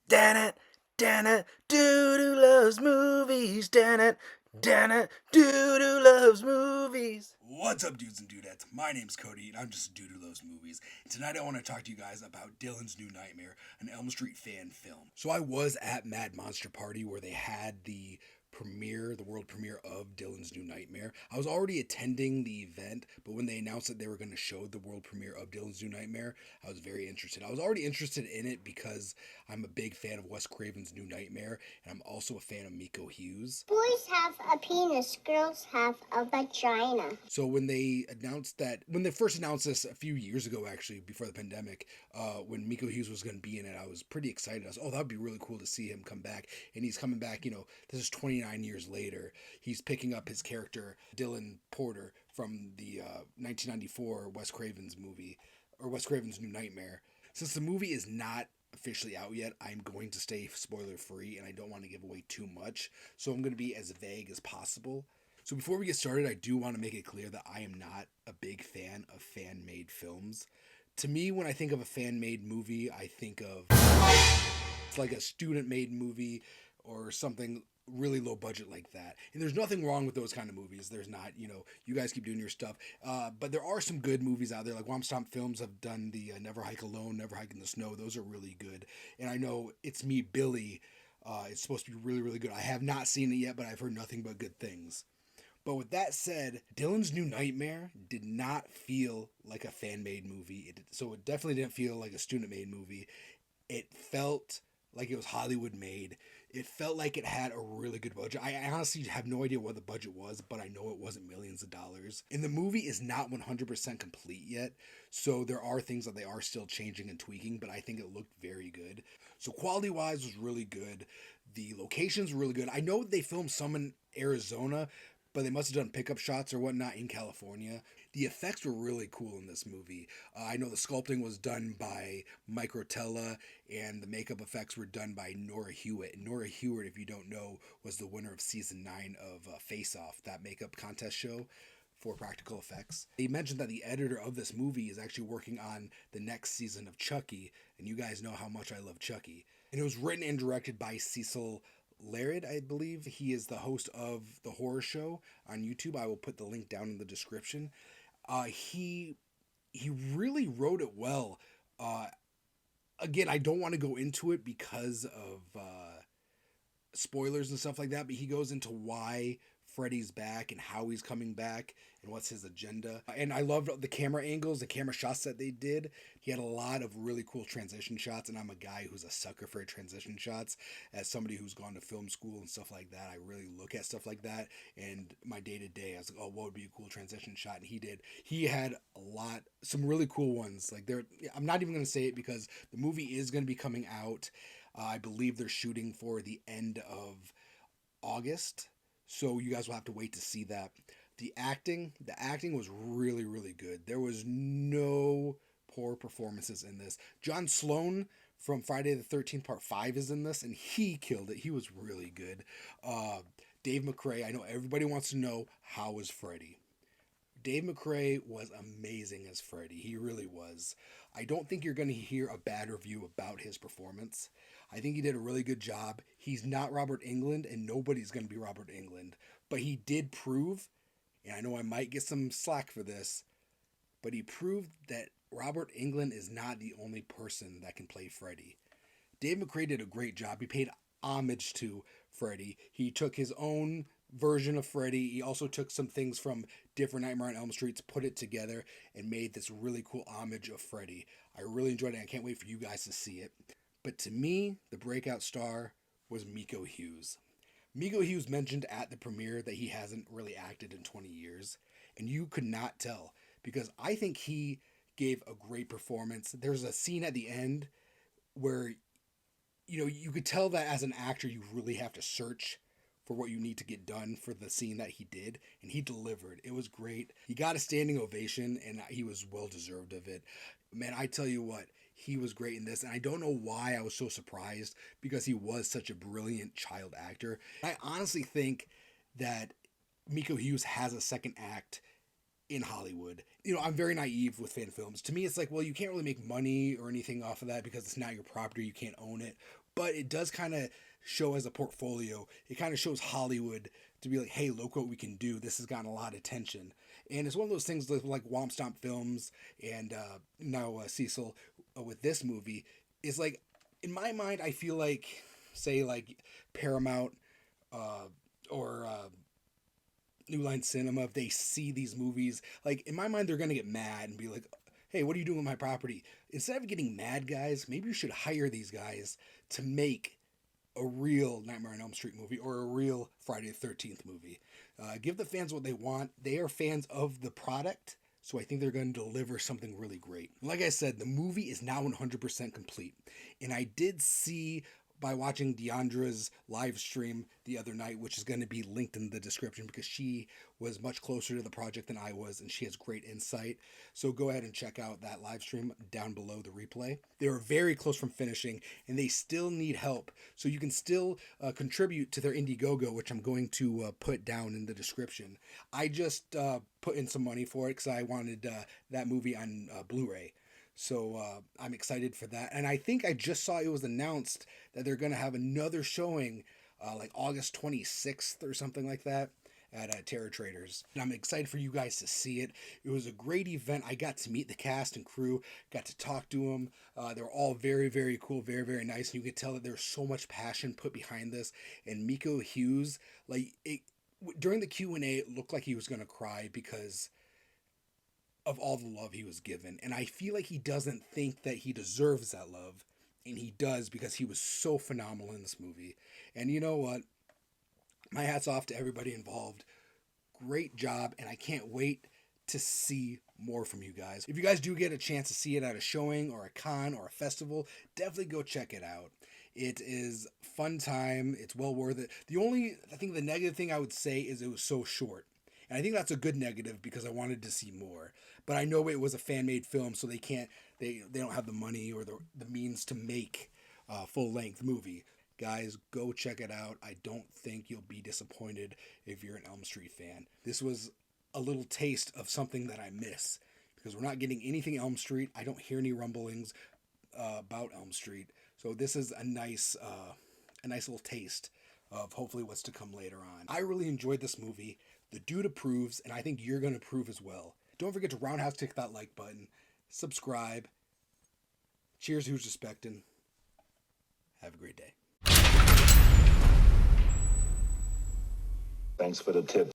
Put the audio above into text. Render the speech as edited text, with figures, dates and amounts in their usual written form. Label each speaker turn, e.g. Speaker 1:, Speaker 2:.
Speaker 1: Dan it, Dan it, Dude loves movies. Dan it, Dude loves movies.
Speaker 2: What's up, dudes and dudettes? My name's Cody, and I'm just a dude who loves movies. Tonight I want to talk to you guys about Dylan's New Nightmare, an Elm Street fan film. So I was at Mad Monster Party where they had the world premiere of Dylan's New Nightmare. I was already attending the event, but when they announced that they were going to show the world premiere of Dylan's New Nightmare, I was very interested. I was already interested in it because I'm a big fan of Wes Craven's New Nightmare, and I'm also a fan of Miko Hughes.
Speaker 3: Boys have a penis, girls have a vagina.
Speaker 2: So when they first announced this a few years ago, actually, before the pandemic, when Miko Hughes was going to be in it, I was pretty excited. I was, that would be really cool to see him come back. And he's coming back, this is 29 years later. He's picking up his character, Dylan Porter, from the 1994 Wes Craven's movie, or Wes Craven's New Nightmare. Since the movie is not officially out yet, I'm going to stay spoiler free, and I don't want to give away too much. So I'm going to be as vague as possible. So before we get started, I do want to make it clear that I am not a big fan of fan-made films. To me, when I think of a fan-made movie, I think of it's like a student-made movie or something really low budget like that. And there's nothing wrong with those kind of movies. There's not, you guys keep doing your stuff. But there are some good movies out there. Like Womp Stomp Films have done the Never Hike Alone, Never Hike in the Snow. Those are really good. And I know It's Me, Billy. It's supposed to be really, really good. I have not seen it yet, but I've heard nothing but good things. But with that said, Dylan's New Nightmare did not feel like a fan-made movie. So it definitely didn't feel like a student-made movie. It felt like it was Hollywood-made. It felt like it had a really good budget. I honestly have no idea what the budget was, but I know it wasn't millions of dollars. And the movie is not 100% complete yet, so there are things that they are still changing and tweaking, but I think it looked very good. So quality-wise was really good. The locations were really good. I know they filmed some in Arizona, but they must have done pickup shots or whatnot in California. The effects were really cool in this movie. I know the sculpting was done by Mike Rotella, and the makeup effects were done by Nora Hewitt. And Nora Hewitt, if you don't know, was the winner of season 9 of Face Off, that makeup contest show for practical effects. They mentioned that the editor of this movie is actually working on the next season of Chucky, and you guys know how much I love Chucky. And it was written and directed by Cecil Laird, I believe. He is the host of the horror show on YouTube. I will put the link down in the description. He really wrote it well. Again, I don't want to go into it because of spoilers and stuff like that, but he goes into why Freddy's back and how he's coming back and what's his agenda. And I loved the camera angles, the camera shots that they did. He had a lot of really cool transition shots, and I'm a guy who's a sucker for transition shots. As somebody who's gone to film school and stuff like that, I really look at stuff like that. And my day-to-day, I was like, oh, what would be a cool transition shot? And he did. He had some really cool ones. I'm not even going to say it because the movie is going to be coming out. I believe they're shooting for the end of August. So you guys will have to wait to see that. The acting was really, really good. There was no poor performances in this. John Sloan from Friday the 13th Part 5 is in this, and he killed it. He was really good. Dave McRae, I know everybody wants to know, how was Freddy? Dave McRae was amazing as Freddy. He really was. I don't think you're going to hear a bad review about his performance. I think he did a really good job. He's not Robert Englund, and nobody's going to be Robert Englund. But he did prove, and I know I might get some slack for this, but he proved that Robert Englund is not the only person that can play Freddy. Dave McRae did a great job. He paid homage to Freddy. He took his own version of Freddy. He also took some things from different Nightmare on Elm Street, put it together, and made this really cool homage of Freddy. I really enjoyed it. I can't wait for you guys to see it. But to me, the breakout star was Miko Hughes. Miko Hughes mentioned at the premiere that he hasn't really acted in 20 years, and you could not tell because I think he gave a great performance. There's a scene at the end where you could tell that as an actor you really have to search for what you need to get done for the scene that he did, and he delivered. It was great. He got a standing ovation, and he was well deserved of it. Man, I tell you what, he was great in this, and I don't know why I was so surprised because he was such a brilliant child actor. I honestly think that Miko Hughes has a second act in Hollywood. I'm very naive with fan films. To me, it's like, well, you can't really make money or anything off of that because it's not your property. You can't own it. but it does kind of show as a portfolio. It kind of shows Hollywood to be like, hey, look what we can do. This has gotten a lot of attention. And it's one of those things like Womp Stomp Films and now Cecil with this movie is like, in my mind, I feel like, say, like Paramount or New Line Cinema, if they see these movies, like, in my mind, they're going to get mad and be like, hey, what are you doing with my property? Instead of getting mad, guys, maybe you should hire these guys to make a real Nightmare on Elm Street movie or a real Friday the 13th movie. Give the fans what they want. They are fans of the product, so I think they're going to deliver something really great. Like I said, the movie is now 100% complete. And I did see, by watching Deandra's live stream the other night, which is going to be linked in the description because she was much closer to the project than I was and she has great insight. So go ahead and check out that live stream down below the replay. They were very close from finishing and they still need help. So you can still contribute to their Indiegogo, which I'm going to put down in the description. I just put in some money for it because I wanted that movie on Blu-ray. So I'm excited for that. And I think I just saw it was announced that they're going to have another showing like August 26th or something like that at Terror Traders. And I'm excited for you guys to see it. It was a great event. I got to meet the cast and crew, got to talk to them. They're all very, very cool, very, very nice. And you could tell that there's so much passion put behind this. And Miko Hughes, like, during the Q&A, it looked like he was going to cry because of all the love he was given. And I feel like he doesn't think that he deserves that love. And he does, because he was so phenomenal in this movie. And you know what? My hat's off to everybody involved. Great job. And I can't wait to see more from you guys. If you guys do get a chance to see it at a showing or a con or a festival, definitely go check it out. It is fun time. It's well worth it. I think the negative thing I would say is it was so short. And I think that's a good negative because I wanted to see more. But I know it was a fan-made film, so they don't have the money or the means to make a full-length movie. Guys, go check it out. I don't think you'll be disappointed if you're an Elm Street fan. This was a little taste of something that I miss because we're not getting anything Elm Street. I don't hear any rumblings about Elm Street. So this is a nice little taste of hopefully what's to come later on. I really enjoyed this movie. The Dude approves, and I think you're going to approve as well. Don't forget to roundhouse kick that like button. Subscribe. Cheers, who's respecting. Have a great day.
Speaker 4: Thanks for the tip.